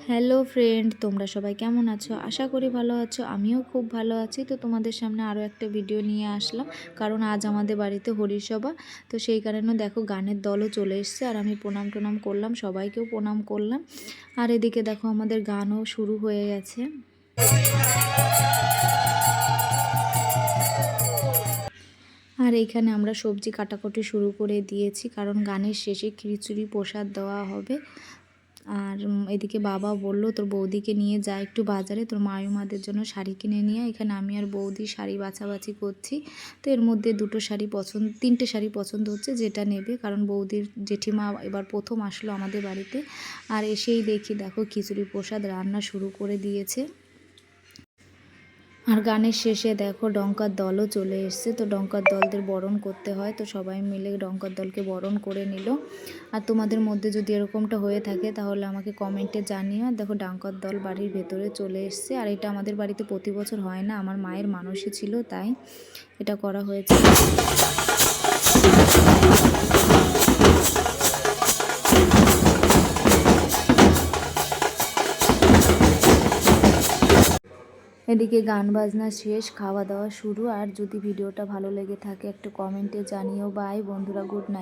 Hello friend, তোমরা সবাই কেমন আছো? আশা করি ভালো আছো। আমিও খুব ভালো আছি। তো তোমাদের সামনে আরও একটা ভিডিও নিয়ে আসলাম, কারণ আজ আমাদের বাড়িতে হরিসভা। তো সেই কারণে দেখো গানের দলও চলে এসছে, আর আমি প্রণাম টনাম করলাম, সবাইকেও প্রণাম করলাম। আর এদিকে দেখো আমাদের গানও শুরু হয়ে গেছে। আর এইখানে আমরা সবজি কাটাকুটি শুরু করে দিয়েছি, কারণ গানের শেষে খিচুড়ি প্রসাদ দেওয়া হবে। আর এদিকে বাবা বলল তোর বৌদিকে নিয়ে যা একটু বাজারে, তোর মায়ের জন্য শাড়ি কিনে নিয়ে। এখানে আমি আর বৌদি শাড়ি বাছাবাছি করছি। তো এর মধ্যে তিনটে শাড়ি পছন্দ হচ্ছে, যেটা নেবে, কারণ বৌদির জেঠিমা এবার প্রথম আসলো আমাদের বাড়িতে। আর এসেই দেখি দেখো খিচুড়ি প্রসাদ রান্না শুরু করে দিয়েছে। আর গানের শেষে দেখো ডঙ্কার দলও চলে এসছে। তো ডঙ্কার দলদের বরণ করতে হয়, তো সবাই মিলে ডঙ্কার দলকে বরণ করে নিল। আর তোমাদের মধ্যে যদি এরকমটা হয়ে থাকে তাহলে আমাকে কমেন্টে জানিও। আর দেখো ডঙ্কার দল বাড়ির ভেতরে চলে এসছে। আর এটা আমাদের বাড়িতে প্রতি বছর হয় না, আমার মায়ের মানসী ছিল তাই এটা করা হয়েছে। এদিকে গান বাজনা শেষ, খাওয়া দাওয়া শুরু। আর যদি ভিডিওটা ভালো লেগে থাকে একটু কমেন্টে জানিও। বাই বন্ধুরা, গুড নাইট।